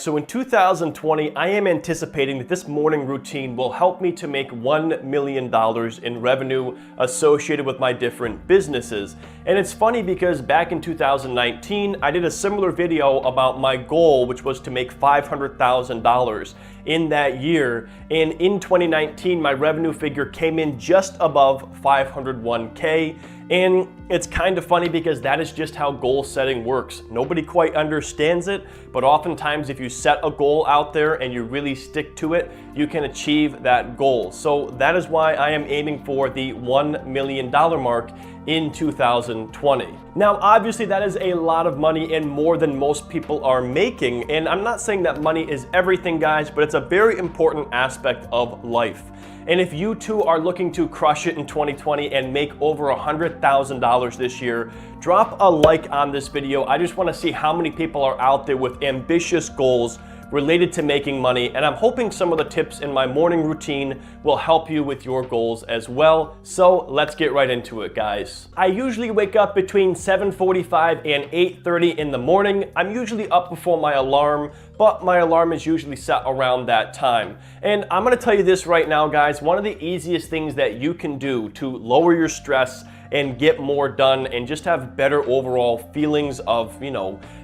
so in 2020, I am anticipating that this morning routine will help me to make $1 million in revenue associated with my different businesses. And it's funny because back in 2019, I did a similar video about my goal, which was to make $500,000 in that year. And in 2019, my revenue figure came in just above 501K. And it's kind of funny because that is just how goal setting works. Nobody quite understands it, but oftentimes if you set a goal out there and you really stick to it, you can achieve that goal. So that is why I am aiming for the $1 million mark in 2020. Now, obviously that is a lot of money and more than most people are making. And I'm not saying that money is everything, guys, but it's a very important aspect of life. And if you too are looking to crush it in 2020 and make over $100,000 this year, drop a like on this video. I just want to see how many people are out there with ambitious goals related to making money, and I'm hoping some of the tips in my morning routine will help you with your goals as well. So let's get right into it, guys. I usually wake up between 7:45 and 8:30 in the morning. I'm usually up before my alarm, but my alarm is usually set around that time. And I'm gonna tell you this right now, guys, one of the easiest things that you can do to lower your stress and get more done and just have better overall feelings of,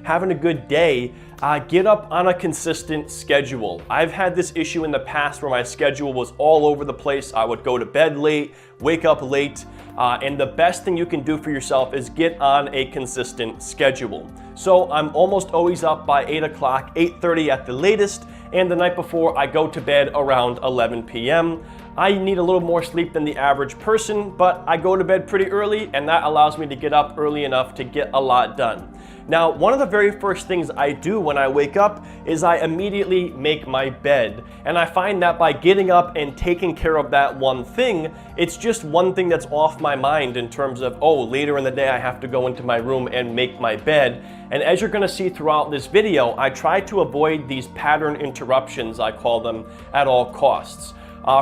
having a good day, get up on a consistent schedule. I've had this issue in the past where my schedule was all over the place. I would go to bed late, wake up late, and the best thing you can do for yourself is get on a consistent schedule. So I'm almost always up by 8 o'clock, 8:30 at the latest, and the night before I go to bed around 11 p.m. I need a little more sleep than the average person, but I go to bed pretty early, and that allows me to get up early enough to get a lot done. Now, one of the very first things I do when I wake up is I immediately make my bed. And I find that by getting up and taking care of that one thing, it's just one thing that's off my mind in terms of, later in the day I have to go into my room and make my bed. And as you're gonna see throughout this video, I try to avoid these pattern interruptions, I call them, at all costs.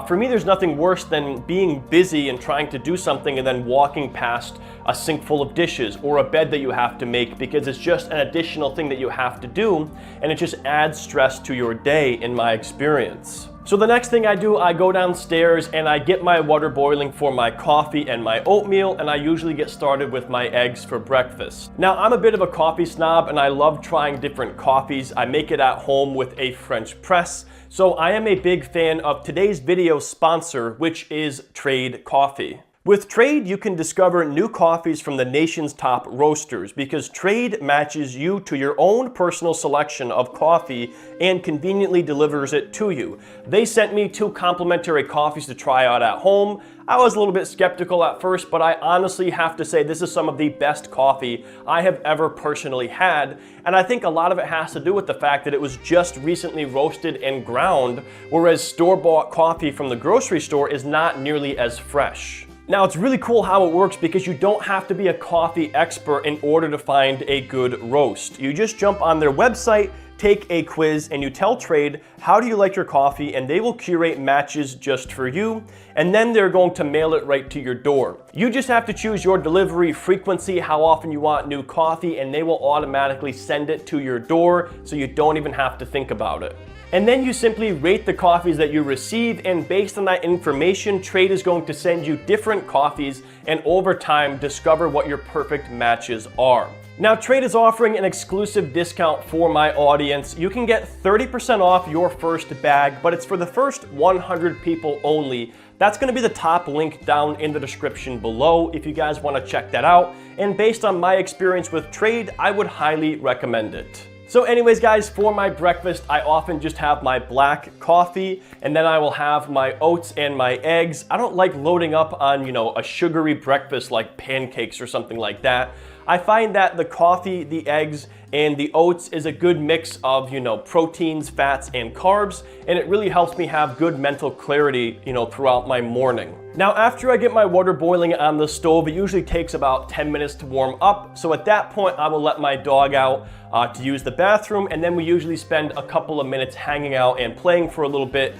For me, there's nothing worse than being busy and trying to do something and then walking past a sink full of dishes or a bed that you have to make, because it's just an additional thing that you have to do, and it just adds stress to your day in my experience. So the next thing I do, I go downstairs and I get my water boiling for my coffee and my oatmeal, and I usually get started with my eggs for breakfast. Now, I'm a bit of a coffee snob and I love trying different coffees. I make it at home with a French press. So I am a big fan of today's video sponsor, which is Trade Coffee. With Trade, you can discover new coffees from the nation's top roasters, because Trade matches you to your own personal selection of coffee and conveniently delivers it to you. They sent me 2 complimentary coffees to try out at home. I was a little bit skeptical at first, but I honestly have to say this is some of the best coffee I have ever personally had. And I think a lot of it has to do with the fact that it was just recently roasted and ground, whereas store-bought coffee from the grocery store is not nearly as fresh. Now, it's really cool how it works because you don't have to be a coffee expert in order to find a good roast. You just jump on their website, take a quiz, and you tell Trade, how do you like your coffee? And they will curate matches just for you. And then they're going to mail it right to your door. You just have to choose your delivery frequency, how often you want new coffee, and they will automatically send it to your door, so you don't even have to think about it. And then you simply rate the coffees that you receive, and based on that information, Trade is going to send you different coffees and over time discover what your perfect matches are. Now, Trade is offering an exclusive discount for my audience. You can get 30% off your first bag, but it's for the first 100 people only. That's going to be the top link down in the description below if you guys want to check that out. And based on my experience with Trade, I would highly recommend it. So anyways, guys, for my breakfast, I often just have my black coffee, and then I will have my oats and my eggs. I don't like loading up on, a sugary breakfast like pancakes or something like that. I find that the coffee, the eggs, and the oats is a good mix of, proteins, fats, and carbs, and it really helps me have good mental clarity, throughout my morning. Now, after I get my water boiling on the stove, it usually takes about 10 minutes to warm up. So at that point, I will let my dog out to use the bathroom, and then we usually spend a couple of minutes hanging out and playing for a little bit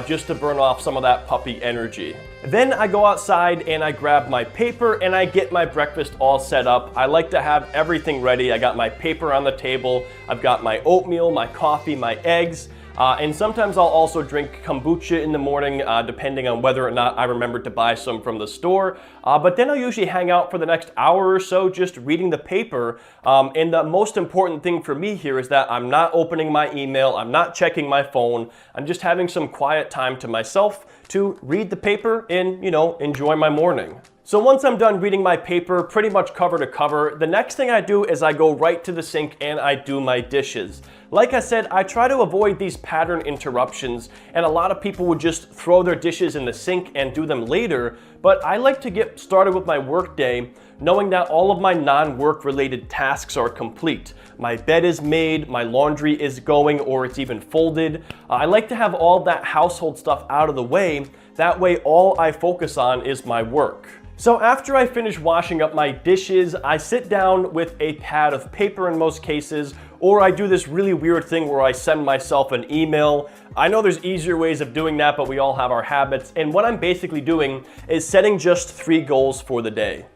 just to burn off some of that puppy energy. Then I go outside and I grab my paper and I get my breakfast all set up. I like to have everything ready. I got my paper on the table, I've got my oatmeal, my coffee, my eggs. And sometimes I'll also drink kombucha in the morning, depending on whether or not I remember to buy some from the store. But then I'll usually hang out for the next hour or so just reading the paper. And the most important thing for me here is that I'm not opening my email, I'm not checking my phone, I'm just having some quiet time to myself to read the paper and, enjoy my morning. So once I'm done reading my paper, pretty much cover to cover, the next thing I do is I go right to the sink and I do my dishes. Like I said, I try to avoid these pattern interruptions, and a lot of people would just throw their dishes in the sink and do them later, but I like to get started with my work day knowing that all of my non-work related tasks are complete. My bed is made, my laundry is going, or it's even folded. I like to have all that household stuff out of the way. That way all I focus on is my work. So after I finish washing up my dishes, I sit down with a pad of paper in most cases, or I do this really weird thing where I send myself an email. I know there's easier ways of doing that, but we all have our habits. And what I'm basically doing is setting just 3 goals for the day.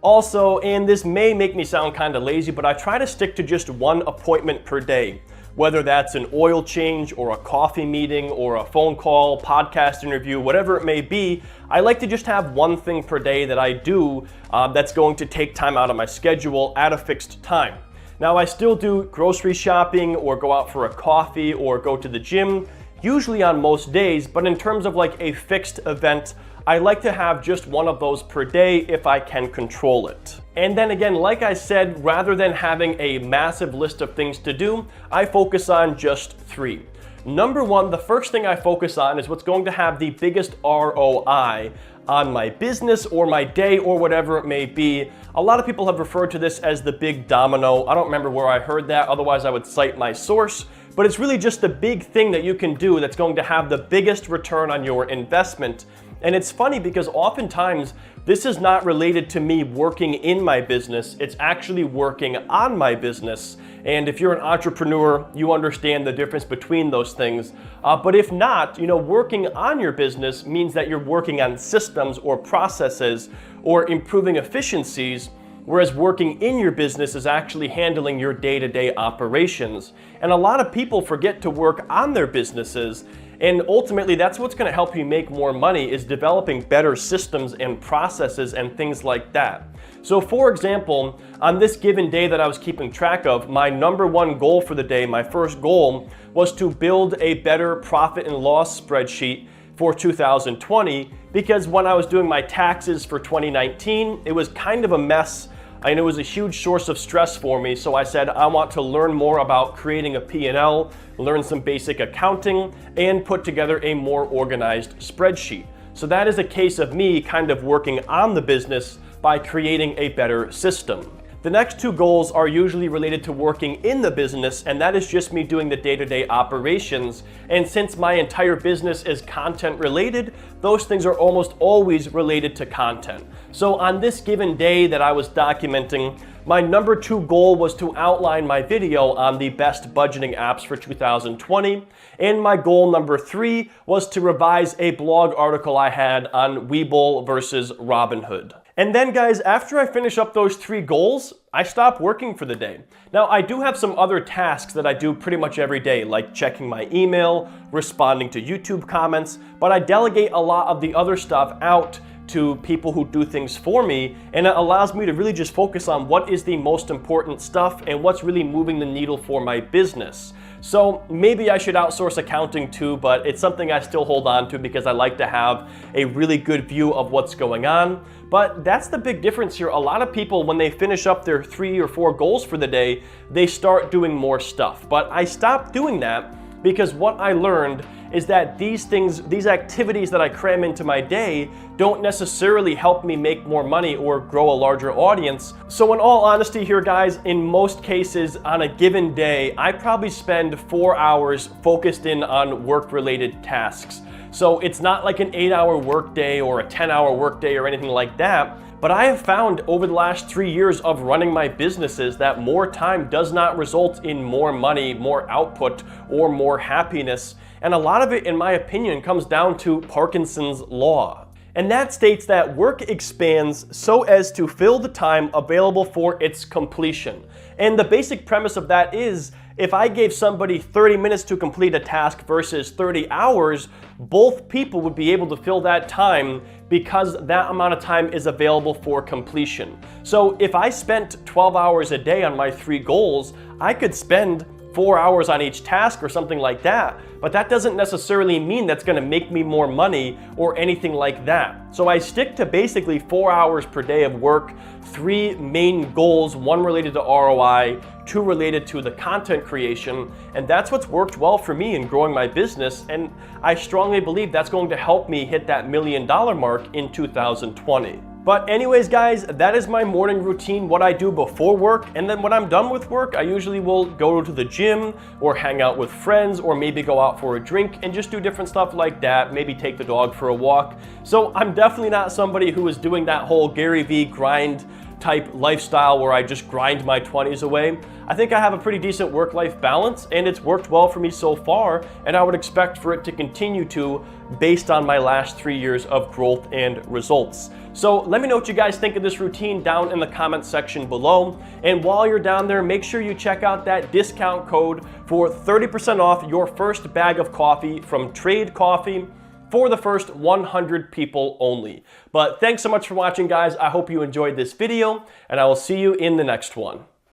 Also, and this may make me sound kind of lazy, but I try to stick to just 1 appointment per day. Whether that's an oil change or a coffee meeting or a phone call, podcast interview, whatever it may be, I like to just have 1 thing per day that I do that's going to take time out of my schedule at a fixed time. Now, I still do grocery shopping or go out for a coffee or go to the gym, usually on most days, but in terms of like a fixed event, I like to have just 1 of those per day if I can control it. And then again, like I said, rather than having a massive list of things to do, I focus on just 3. Number 1, the first thing I focus on is what's going to have the biggest ROI on my business or my day or whatever it may be. A lot of people have referred to this as the big domino. I don't remember where I heard that, otherwise I would cite my source. But it's really just the big thing that you can do that's going to have the biggest return on your investment. And it's funny because oftentimes this is not related to me working in my business, it's actually working on my business. And if you're an entrepreneur, you understand the difference between those things. But if not, working on your business means that you're working on systems or processes or improving efficiencies, whereas working in your business is actually handling your day-to-day operations. And a lot of people forget to work on their businesses. And ultimately, that's what's going to help you make more money, is developing better systems and processes and things like that. So for example, on this given day that I was keeping track of, my number 1 goal for the day, my first goal, was to build a better profit and loss spreadsheet for 2020, because when I was doing my taxes for 2019, it was kind of a mess. And it was a huge source of stress for me, so I said I want to learn more about creating a P&L, learn some basic accounting, and put together a more organized spreadsheet. So that is a case of me kind of working on the business by creating a better system. The next 2 goals are usually related to working in the business, and that is just me doing the day-to-day operations. And since my entire business is content related, those things are almost always related to content. So on this given day that I was documenting, my number 2 goal was to outline my video on the best budgeting apps for 2020. And my goal number 3 was to revise a blog article I had on Webull versus Robinhood. And then guys, after I finish up those 3 goals, I stop working for the day. Now, I do have some other tasks that I do pretty much every day, like checking my email, responding to YouTube comments, but I delegate a lot of the other stuff out to people who do things for me, and it allows me to really just focus on what is the most important stuff and what's really moving the needle for my business. So maybe I should outsource accounting too, but it's something I still hold on to because I like to have a really good view of what's going on. But that's the big difference here. A lot of people, when they finish up their 3 or 4 goals for the day, they start doing more stuff. But I stopped doing that because what I learned is that these things, these activities that I cram into my day don't necessarily help me make more money or grow a larger audience. So in all honesty here, guys, in most cases on a given day, I probably spend 4 hours focused in on work-related tasks. So it's not like an 8-hour workday or a 10-hour workday or anything like that. But I have found over the last 3 years of running my businesses that more time does not result in more money, more output, or more happiness. And a lot of it, in my opinion, comes down to Parkinson's law. And that states that work expands so as to fill the time available for its completion. And the basic premise of that is, if I gave somebody 30 minutes to complete a task versus 30 hours, both people would be able to fill that time because that amount of time is available for completion. So if I spent 12 hours a day on my 3 goals, I could spend 4 hours on each task or something like that, but that doesn't necessarily mean that's gonna make me more money or anything like that. So I stick to basically 4 hours per day of work, 3 main goals, 1 related to ROI, 2 related to the content creation, and that's what's worked well for me in growing my business, and I strongly believe that's going to help me hit that $1 million mark in 2020. But anyways, guys, that is my morning routine, what I do before work, and then when I'm done with work, I usually will go to the gym or hang out with friends or maybe go out for a drink and just do different stuff like that, maybe take the dog for a walk. So I'm definitely not somebody who is doing that whole Gary Vee grind type lifestyle where I just grind my 20s away. I think I have a pretty decent work-life balance, and it's worked well for me so far, and I would expect for it to continue to based on my last 3 years of growth and results. So let me know what you guys think of this routine down in the comment section below. And while you're down there, make sure you check out that discount code for 30% off your first bag of coffee from Trade Coffee for the first 100 people only. But thanks so much for watching, guys. I hope you enjoyed this video, and I will see you in the next one.